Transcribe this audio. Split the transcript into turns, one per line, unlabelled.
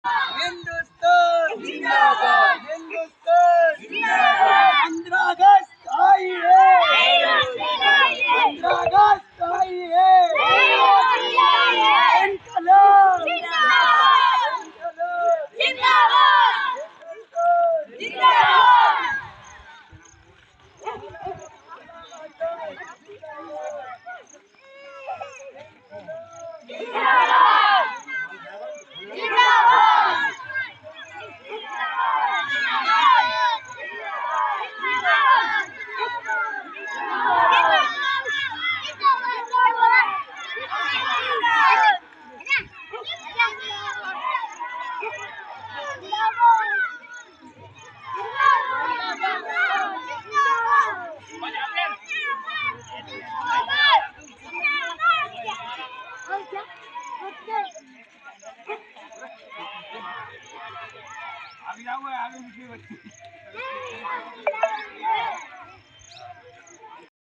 हिंदुस्तान जिंदाबाद, हिंदुस्तान जिंदाबाद। 15 अगस्त आई है, 15 अगस्त आई है, इनकलाब जिंदाबाद, जिंदाबाद, जिंदाबाद। आगे जाओ, आगे